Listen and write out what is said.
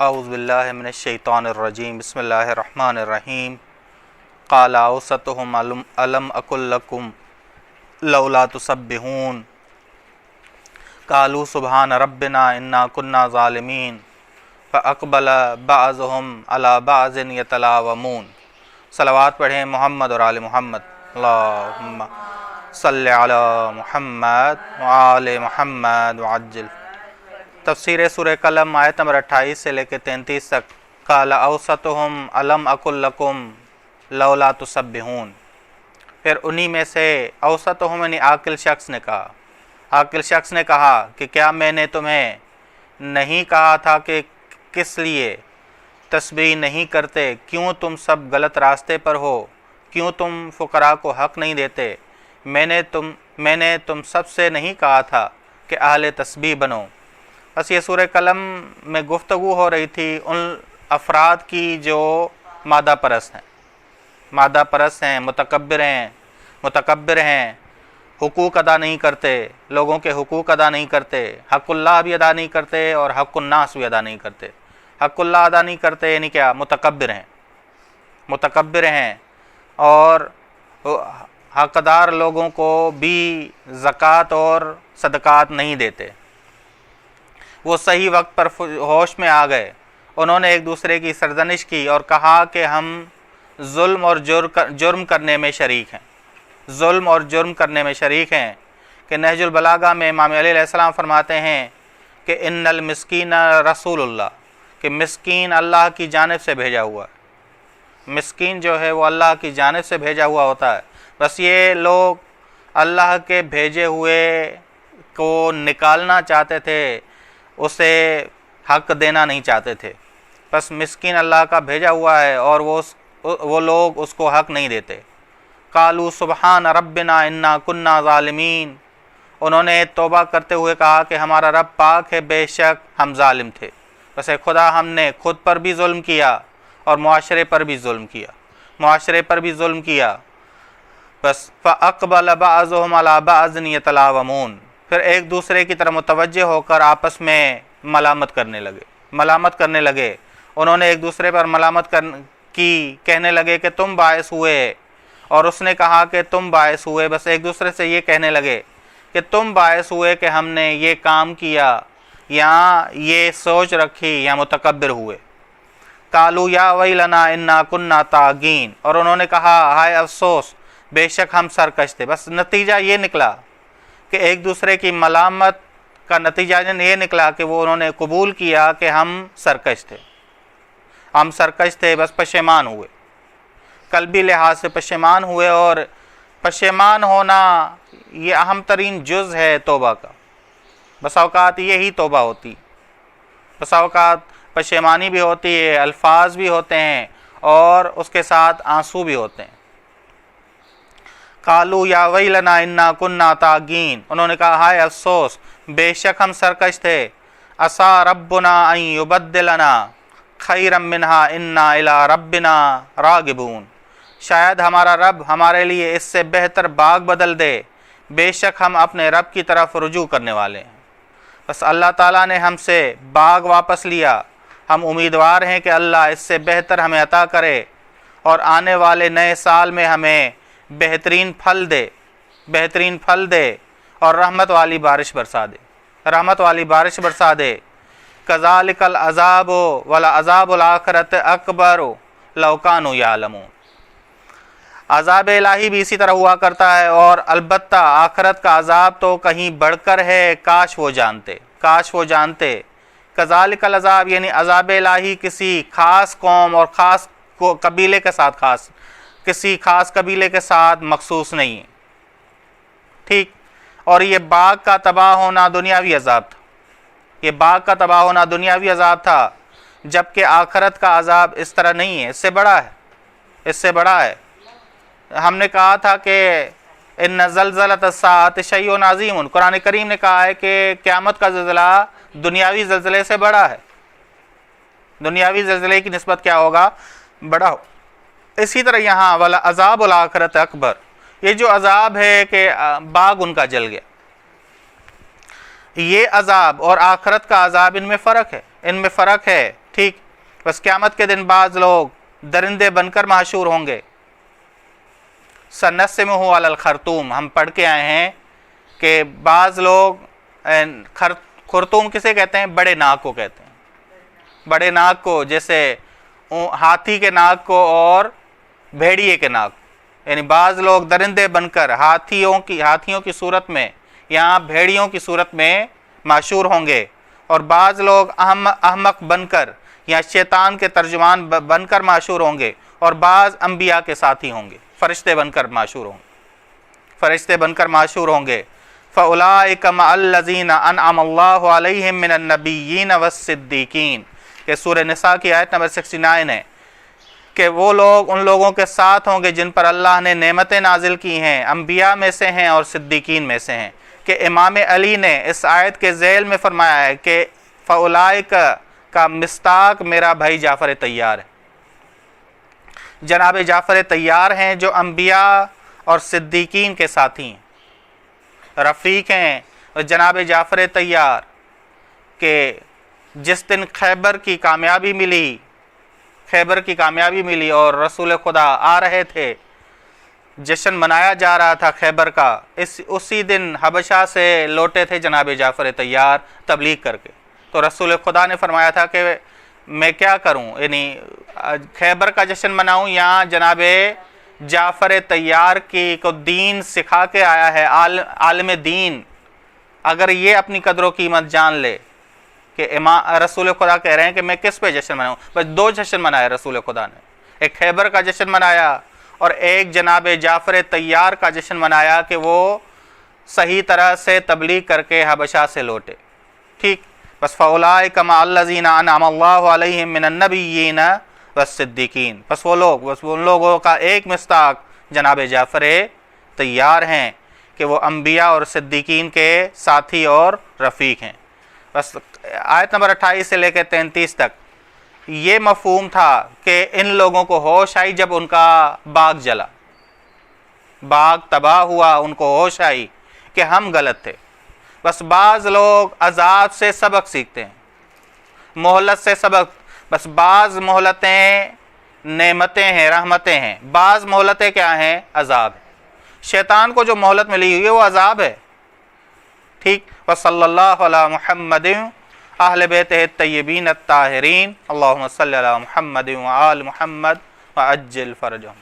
اعوذ باللہ من الشیطان الرجیم بسم اللہ الرحمن الرحیم قال اوسطهم الم اقل لکم لولا تسبحون قالوا سبحان ربنا انا كنا ظالمین فاقبل بعضهم على بعض يتلاومون۔ صلوات پڑھیں محمد اور آل محمد، اللہم صلی علی محمد وآل محمد وعجل۔ تفسیر سورہ قلم آیت نمبر 28 سے لے کے 33 تک۔ قال اوسطهم الم اقل لکم لولا تسبحون، پھر انہی میں سے اوسطهم یعنی عاقل شخص نے کہا، عاقل شخص نے کہا کہ کیا میں نے تمہیں نہیں کہا تھا کہ کس لیے تسبیح نہیں کرتے؟ کیوں تم سب غلط راستے پر ہو؟ کیوں تم فقراء کو حق نہیں دیتے؟ میں نے تم سب سے نہیں کہا تھا کہ اہل تسبیح بنو؟ بس یہ سورہ قلم میں گفتگو ہو رہی تھی ان افراد کی جو مادہ پرست ہیں، متکبر ہیں، حقوق ادا نہیں کرتے، لوگوں کے حقوق ادا نہیں کرتے، حق اللہ بھی ادا نہیں کرتے اور حق الناس بھی ادا نہیں کرتے۔ حق اللہ ادا نہیں کرتے یعنی کیا؟ متکبر ہیں اور حقدار لوگوں کو بھی زکوٰۃ اور صدقات نہیں دیتے۔ وہ صحیح وقت پر ہوش میں آ گئے، انہوں نے ایک دوسرے کی سرزنش کی اور کہا کہ ہم ظلم اور جرم کرنے میں شریک ہیں کہ نہج البلاغہ میں امام علیہ السلام فرماتے ہیں کہ ان المسکین رسول اللہ، کہ مسکین اللہ کی جانب سے بھیجا ہوا ہے۔ مسکین جو ہے وہ اللہ کی جانب سے بھیجا ہوا ہوتا ہے۔ بس یہ لوگ اللہ کے بھیجے ہوئے کو نکالنا چاہتے تھے، اسے حق دینا نہیں چاہتے تھے۔ بس مسکین اللہ کا بھیجا ہوا ہے اور وہ لوگ اس کو حق نہیں دیتے۔ قالوا سبحان ربنا انا كنا ظالمین، انہوں نے توبہ کرتے ہوئے کہا کہ ہمارا رب پاک ہے، بے شک ہم ظالم تھے۔ بس اے خدا، ہم نے خود پر بھی ظلم کیا اور معاشرے پر بھی ظلم کیا۔ بس فاقبل بعضهم على بعض يتلاومون، پھر ایک دوسرے کی طرف متوجہ ہو کر آپس میں ملامت کرنے لگے۔ انہوں نے ایک دوسرے پر ملامت کہنے لگے کہ تم باعث ہوئے، اور اس نے کہا کہ تم باعث ہوئے۔ بس ایک دوسرے سے یہ کہنے لگے کہ تم باعث ہوئے کہ ہم نے یہ کام کیا یا یہ سوچ رکھی یا متکبر ہوئے۔ قالوا یا ویلنا انا كنا طاغین، اور انہوں نے کہا ہائے افسوس، بے شک ہم سرکش تھے۔ بس نتیجہ یہ نکلا کہ ایک دوسرے کی ملامت کا نتیجہ یہ نکلا کہ انہوں نے قبول کیا کہ ہم سرکش تھے، بس پشیمان ہوئے، قلبی لحاظ سے پشیمان ہوئے۔ اور پشیمان ہونا یہ اہم ترین جز ہے توبہ کا۔ بس اوقات یہی توبہ ہوتی، بس اوقات پشیمانی بھی ہوتی ہے، الفاظ بھی ہوتے ہیں اور اس کے ساتھ آنسو بھی ہوتے ہیں۔ قالوا یا ویلنا انا كنا طاغین، انہوں نے کہا ہائے افسوس، بے شک ہم سرکش تھے۔ عسى ربنا ان يبدلنا خیرا منها انا الى ربنا راغبون، شاید ہمارا رب ہمارے لیے اس سے بہتر باغ بدل دے، بے شک ہم اپنے رب کی طرف رجوع کرنے والے ہیں۔ بس اللہ تعالیٰ نے ہم سے باغ واپس لیا، ہم امیدوار ہیں کہ اللہ اس سے بہتر ہمیں عطا کرے اور آنے والے نئے سال میں ہمیں بہترین پھل دے اور رحمت والی بارش برسا دے۔ کذالک العذاب ولعذاب الآخرۃ اکبر لو کانوا یعلمون، عذاب الہی بھی اسی طرح ہوا کرتا ہے اور البتہ آخرت کا عذاب تو کہیں بڑھ کر ہے، کاش وہ جانتے۔ کذالک العذاب یعنی عذاب الہی کسی خاص قوم اور خاص قبیلے کے ساتھ کسی خاص قبیلے کے ساتھ مخصوص نہیں ہے، ٹھیک۔ اور یہ باغ کا تباہ ہونا دنیاوی عذاب تھا، جبکہ آخرت کا عذاب اس طرح نہیں ہے، اس سے بڑا ہے۔ ہم نے کہا تھا کہ ان زلزلۃ الساعۃ شیء عظیم، قرآن کریم نے کہا ہے کہ قیامت کا زلزلہ دنیاوی زلزلے سے بڑا ہے۔ دنیاوی زلزلے کی نسبت کیا ہوگا؟ بڑا ہو۔ اسی طرح یہاں والا عذاب الآخرت اکبر، یہ جو عذاب ہے کہ باغ ان کا جل گیا، یہ عذاب اور آخرت کا عذاب ان میں فرق ہے۔ ٹھیک، بس قیامت کے دن بعض لوگ درندے بن کر محشور ہوں گے. سنسمہ علی الخرطوم، ہم پڑھ کے آئے ہیں کہ بعض لوگ خرطوم کسے کہتے ہیں؟ بڑے ناک کو کہتے ہیں. بڑے ناک کو، جیسے ہاتھی کے ناک کو اور بھیڑیے کے ناک، یعنی بعض لوگ درندے بن کر ہاتھیوں کی صورت میں یا بھیڑیوں کی صورت میں محشور ہوں گے، اور بعض لوگ احمق بن کر یا شیطان کے ترجمان بن کر محشور ہوں گے، اور بعض انبیاء کے ساتھی ہوں گے، فرشتے بن کر محشور ہوں گے. فرشتے بن کر محشور ہوں گے. فَأُولَٰئِكَ مَعَ الَّذِينَ أَنْعَمَ اللَّهُ عَلَيْهِم مِّنَ النَّبِيِّينَ وَالصِّدِّيقِينَ، کہ سورہ نساء کی آیت نمبر 69 ہے کہ وہ لوگ ان لوگوں کے ساتھ ہوں گے جن پر اللہ نے نعمتیں نازل کی ہیں، انبیاء میں سے ہیں اور صدیقین میں سے ہیں. کہ امام علی نے اس آیت کے ذیل میں فرمایا ہے کہ فَأُولَٰئِكَ کا مصداق میرا بھائی جعفر طیار ہے. جناب جعفر طیار ہیں جو انبیاء اور صدیقین کے ساتھی ہیں، رفیق ہیں. اور جناب جعفر طیار کہ جس دن خیبر کی کامیابی ملی اور رسول خدا آ رہے تھے، جشن منایا جا رہا تھا خیبر کا، اسی دن حبشہ سے لوٹے تھے جناب جعفر طیار تبلیغ کر کے. تو رسول خدا نے فرمایا تھا کہ میں کیا کروں، یعنی خیبر کا جشن مناؤں یا جناب جعفر طیار کی کو دین سکھا کے آیا ہے، عالم دین، اگر یہ اپنی قدر و قیمت جان لے کہ رسول خدا کہہ رہے ہیں کہ میں کس پہ جشن مناؤں. بس 2 جشن منائے رسول خدا نے، ایک خیبر کا جشن منایا اور ایک جناب جعفر طیار کا جشن منایا کہ وہ صحیح طرح سے تبلیغ کر کے حبشہ سے لوٹے. ٹھیک، بس فَأُولَٰئِكَ مَعَ الَّذِينَ أَنْعَمَ اللَّهُ عَلَيْهِم مِّنَ النَّبِيِّينَ وَالصِّدِّيقِينَ. بس وہ لوگوں کا ایک مصداق جناب جعفر طیار ہیں کہ وہ انبیاء اور صدیقین کے ساتھی اور رفیق ہیں. بس آیت نمبر 28 سے لے کے 33 تک یہ مفہوم تھا کہ ان لوگوں کو ہوش آئی جب ان کا باغ جلا، باغ تباہ ہوا، ان کو ہوش آئی کہ ہم غلط تھے. بس بعض لوگ عذاب سے سبق سیکھتے ہیں، مہلت سے سبق. بس بعض مہلتیں نعمتیں ہیں، رحمتیں ہیں، بعض مہلتیں کیا ہیں؟ عذاب ہے. شیطان کو جو مہلت ملی ہوئی ہے وہ عذاب ہے. ٹھیک، وصلی اللہ علی محمد اہل بیتہ الطیبین الطاہرین، اللہم صلی علی محمد وآل محمد وعجل فرجہم.